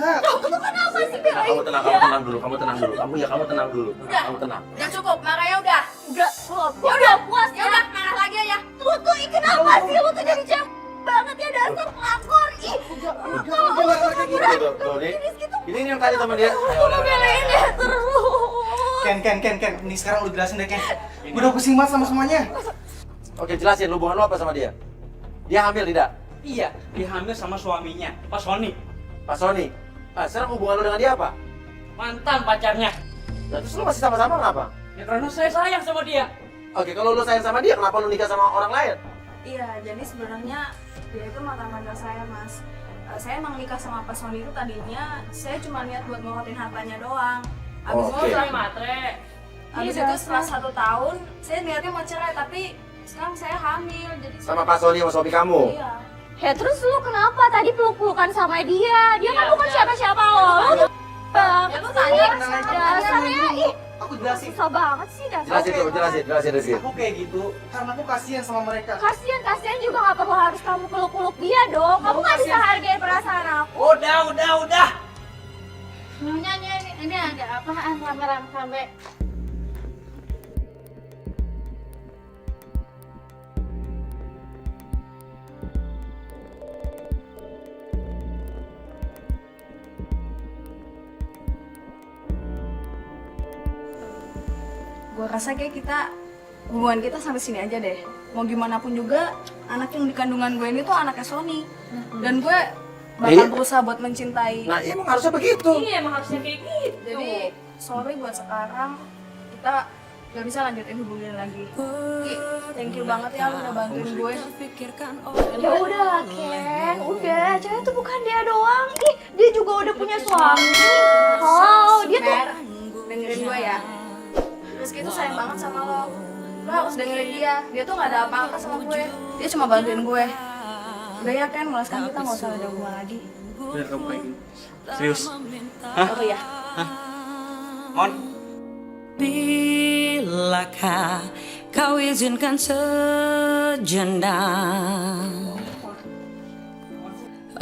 enggak. Aku tuh kenapa sih belain Kamu tenang dulu. Kamu tenang dulu. Udah. Kamu tenang. Udah cukup, marahnya udah. Udah, ya udah puas. Ya udah, marah lagi aja. Lu tuh kenapa sih? Lu tuh jadi cewek banget ya, dasar pelakor. Ih, Ini yang tadi teman dia. lu belain dia terus. Ken, ini sekarang lu jelasin deh, Ken. Gue udah pusing banget sama semuanya. Oke, jelasin hubungan lo apa sama dia? Dia hamil tidak? Iya, dia hamil sama suaminya, Pak Sony. Pak Sony. Ah, sekarang hubungan lo dengan dia apa? Mantan pacarnya. Nah, terus lo masih sama-sama kenapa? Ya karena saya sayang sama dia. Oke, kalau lo sayang sama dia, kenapa lo nikah sama orang lain? Iya, jadi sebenarnya dia itu mantan pacar saya, Mas. Saya emang nikah sama Pak Sony itu tadinya saya cuma niat buat ngorotin hartanya doang. Abis Oke. itu Matre. abis itu setelah 1 tahun saya niatnya mau cerai, tapi sekarang saya hamil. Jadi Sama Pak Sony sama suami kamu? Iya. Ya terus lu kenapa tadi peluk-pelukan sama dia? Dia kan bukan siapa-siapa lo. Bang, Ya lu tanya. dasarnya ih, Aku jelasin. susah banget sih dasar. Jelasin Rizky. Aku kayak gitu karena aku kasihan sama mereka. Kasian juga nggak perlu harus kamu peluk-peluk dia dong. Kamu nggak bisa hargain perasaan aku. Udah. Nyonya ini ada apaan rame-rame sampai Gue rasa kayak hubungan kita sampai sini aja deh. Mau gimana pun juga anak yang di kandungan gue ini tuh anaknya Sony. Dan gue bakal berusaha buat mencintai. Nah, emang harusnya begitu. Iya, emang harusnya kayak gitu. Jadi sorry buat sekarang kita gak bisa lanjutin hubungan lagi. Ki, thank you banget ya lu udah bantuin gue. ya udah Ken, udah cewek tuh bukan dia doang. Ih, dia juga udah punya suami. Oh, dia tuh Mer, dengerin gue ya. Rizky tuh sayang banget sama lo. Lo harus dengerin dia. Dia tuh gak ada apa-apa sama gue. Dia cuma bantuin gue. Udah ya Ken, mulai sekarang kita gak usah ada hubungan lagi. Bener kamu kayak gini. Serius? Oh ya. Mon? Bilakah kau izinkan sejenak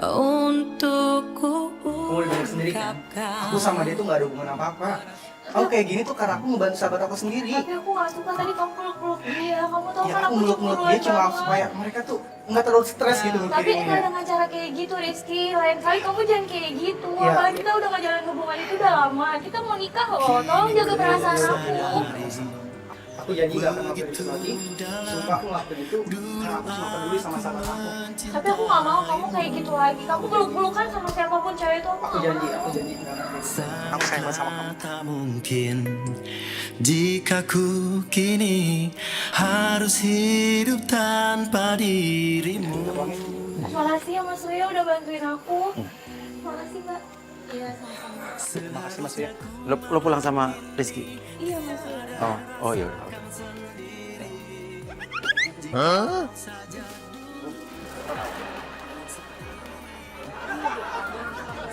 untukku Kamu udah denger sendiri kan? Aku sama dia tuh gak ada hubungan apa-apa. Aku kayak gini tuh karena aku ngebantu sahabat aku sendiri. tapi aku nggak suka tadi kamu peluk-peluk dia. Kamu tahu Ya kan aku aku meluk-meluk cemburu dia cuma banget. supaya mereka tuh nggak terlalu stres gitu Tapi mikirinnya. enggak dengan cara kayak gitu Rizky. Lain kali kamu jangan kayak gitu. Ya. Apalagi kita udah ngejalan hubungan itu udah lama. Kita mau nikah loh. Tolong jaga perasaan aku. Aku janji gak akan ngelakuin itu lagi. Sumpah aku ngelakuin itu karena aku cuma peduli sama sahabat aku. Tapi aku nggak mau kamu kayak gitu lagi. Kamu peluk-pelukan sama siapapun cewek itu. Aku janji nggak akan kayak gitu. Aku sayang banget sama kamu. tak mungkin jika ku kini harus hidup tanpa dirimu. Makasih ya Mas Uya udah bantuin aku. Makasih Mbak. Iya sama-sama. Makasih Mas ya. Lo pulang sama Rizky? Iya Mas Uya. Oh iya.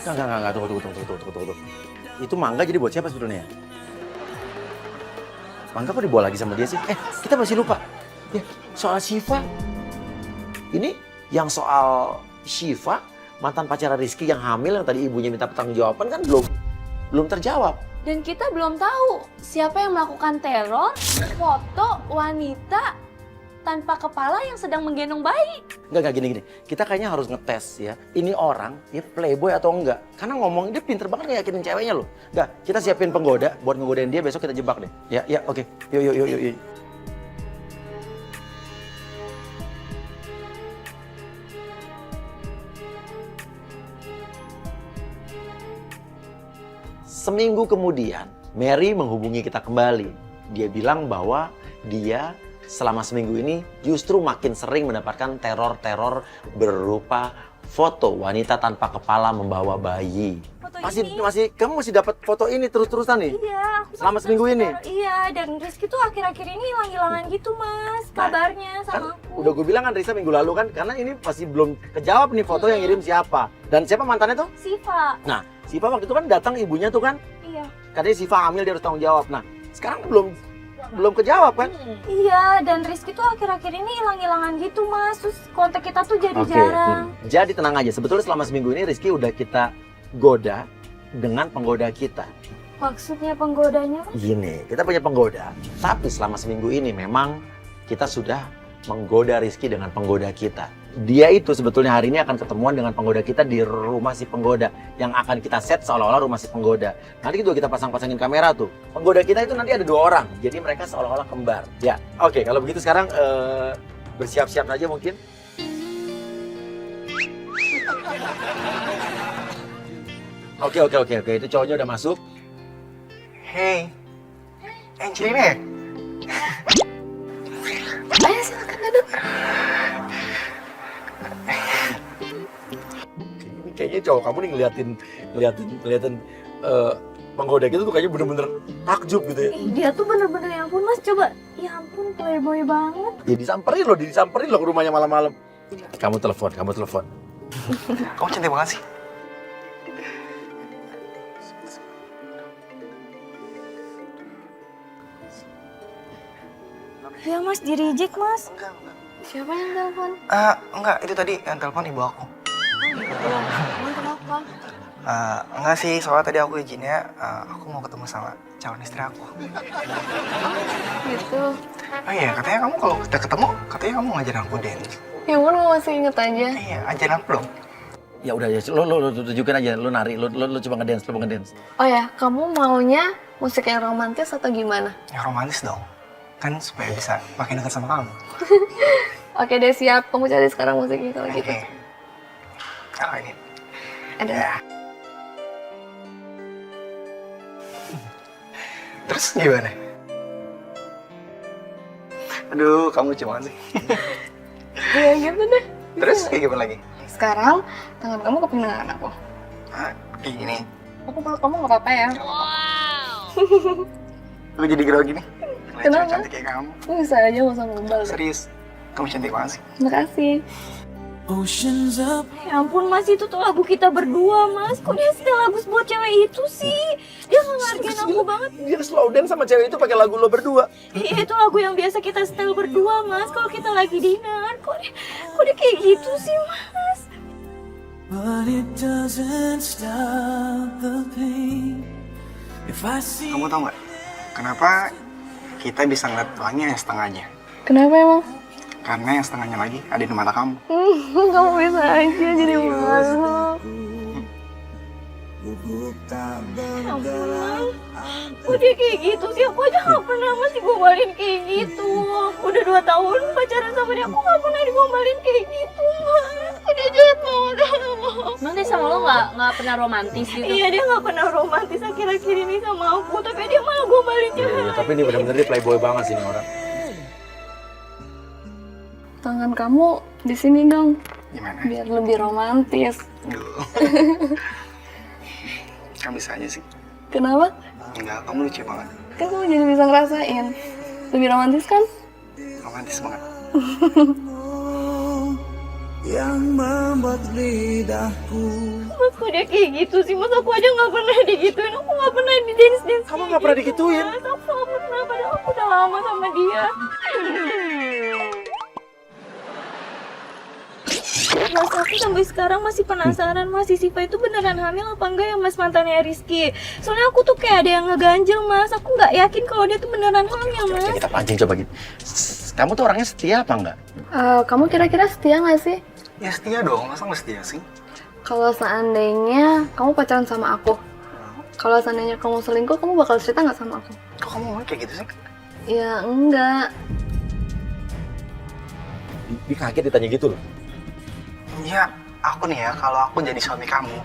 Enggak, tunggu. Itu mangga jadi buat siapa sebetulnya? Mangga kok dibawa lagi sama dia sih? Kita masih lupa. Ya, soal Syifa. Ini yang soal Syifa, mantan pacar Rizky yang hamil yang tadi ibunya minta pertanggungjawaban kan belum terjawab. Dan kita belum tahu siapa yang melakukan teror, foto wanita tanpa kepala yang sedang menggendong bayi. Enggak gini. Kita kayaknya harus ngetes ya. Ini orang ya playboy atau enggak. Karena ngomong dia pinter banget ngeyakinin ceweknya loh. Enggak, kita siapin penggoda buat ngegodain dia, besok kita jebak deh. Ya, oke. Yuk. Seminggu kemudian, Mary menghubungi kita kembali. Dia bilang bahwa dia selama seminggu ini justru makin sering mendapatkan teror-teror berupa foto wanita tanpa kepala membawa bayi. Foto Kamu masih dapat foto ini terus-terusan nih? Iya, aku Selama seminggu ini? Iya, dan Rizky tuh akhir-akhir ini hilang-hilangan gitu Mas, kabarnya Kan sama aku. udah gue bilang kan Risa minggu lalu kan, karena ini masih belum kejawab nih foto yang ngirim siapa. Dan siapa mantannya tuh? Siva. Nah, Siva waktu itu kan datang ibunya tuh kan, Iya. katanya Siva hamil dia harus tanggung jawab. Nah, sekarang belum kejawab kan? Iya, dan Rizky tuh akhir-akhir ini hilang-hilangan gitu Mas. Terus kontak kita tuh jadi jarang. Jadi tenang aja, sebetulnya selama seminggu ini Rizky udah kita goda dengan penggoda kita. Maksudnya penggodanya? Gini, kita punya penggoda, tapi selama seminggu ini memang kita sudah menggoda Rizky dengan penggoda kita. Dia itu sebetulnya hari ini akan ketemuan dengan penggoda kita di rumah si penggoda yang akan kita set seolah-olah rumah si penggoda. Nanti juga kita pasang-pasangin kamera tuh. Penggoda kita itu nanti ada 2 orang, jadi mereka seolah-olah kembar. Ya, oke, kalau begitu sekarang bersiap-siap saja mungkin. Oke, itu cowoknya udah masuk. Hey, Angelina. Ayo silakan duduk. Kayaknya cowok kamu nih ngeliatin penggoda gitu tuh kayaknya bener-bener takjub gitu ya. Dia tuh bener-bener ya ampun mas, coba. Ya ampun, playboy banget. Ya disamperin loh ke rumahnya malam-malam. Kamu telepon. Kamu cantik banget sih. Ya mas, di reject mas. Enggak. Siapa yang telepon? Enggak, itu tadi yang telepon ibu aku. Emang kenapa? Enggak sih, soalnya tadi aku izinnya aku mau ketemu sama calon istri aku. Gitu. Oh iya, katanya kamu kalau kita ketemu, katanya kamu ngajarin aku dance. Ya ampun, gue masih inget aja. Iya, ajarin aku dong. Ya udah ya, lo tunjukin aja, lo nari, lo coba ngedance, Oh ya, kamu maunya musik yang romantis atau gimana? Yang romantis dong. Kan supaya bisa makin dekat sama kamu. Oke deh, siap. Kamu cari sekarang musiknya kalau gitu. Oke. Oh ini. Ada. Ya. Terus gimana? Aduh, kamu lucu banget sih. Iya gitu deh. Terus kayak gimana lagi? Sekarang, tangan kamu ke pinggang aku. Kayak gini. Aku peluk kamu gak apa-apa ya? Lu jadi grogi nih. Kenapa? Cantik kayak kamu. Lu bisa aja, gak usah ngembal. Serius. Kamu cantik banget sih. Makasih. Oceans up. Ya ampun mas, itu tuh lagu kita berdua mas. Kok dia setel lagu buat cewek itu sih? Dia nggak ngargain aku banget. Dia slow dance sama cewek itu pakai lagu lo berdua. Iya, itu lagu yang biasa kita setel berdua mas. Kalau kita lagi dinner, kok dia kayak gitu sih mas? But it doesn't stop the pain. If I see Kamu tau gak? Kenapa kita bisa ngeliat pelangnya yang setengahnya? Kenapa emang? Karena yang setengahnya lagi ada di mata kamu. Kamu bisa aja jadi malu. Ya ampun mas. Kok dia kayak gitu sih? Aku aja nggak pernah mas digombalin kayak gitu. Udah 2 tahun pacaran sama dia, aku nggak pernah digombalin kayak gitu mas. Kok dia jahat banget. Emang dia sama lo nggak pernah romantis gitu? Iya, dia nggak pernah romantis akhir-akhir ini sama aku, tapi dia malah gombalin Iya, jahat. tapi ini benar-benar dia playboy banget sih ini orang. Tangan kamu di sini dong, Gimana? biar lebih romantis. Duh. Kamu bisa aja sih. Kenapa? Enggak, kamu lucu banget. Kan kamu jadi bisa ngerasain. Lebih romantis kan? Romantis banget. yang membuat lidahku. Mas, kok dia kayak gitu sih? Mas, aku aja nggak pernah digituin. Aku nggak pernah di dance. Kamu nggak pernah digituin? Mas, aku nggak pernah. Padahal aku udah lama sama dia. Mas, aku sampai sekarang masih penasaran mas, si Siva itu beneran hamil apa enggak ya mas, mantannya Rizky. Soalnya aku tuh kayak ada yang ngeganjel mas, aku nggak yakin kalau dia tuh beneran hamil mas. Oke, kita pancing coba gitu. Kamu tuh orangnya setia apa enggak? Kamu kira-kira setia nggak sih? Ya setia dong, masa nggak setia sih? Kalau seandainya kamu pacaran sama aku, kalau seandainya kamu selingkuh, kamu bakal cerita nggak sama aku? Kok kamu ngomong kayak gitu sih? Ya enggak. Dia kaget ditanya gitu loh. Ya, aku nih ya, kalau aku jadi suami kamu,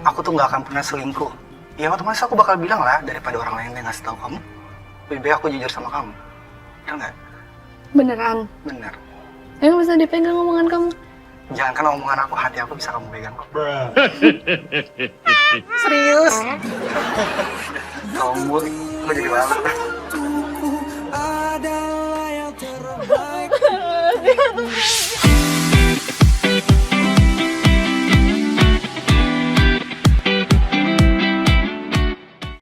aku tuh nggak akan pernah selingkuh. Ya otomatis aku bakal bilang lah, daripada orang lain yang ngasih tahu kamu, lebih baik aku jujur sama kamu. Ya nggak? Beneran? Bener. Yang bisa dipegang omongan kamu? Jangankan omongan aku, hati aku bisa kamu pegang kok. Serius? Kamu, lo jadi malu.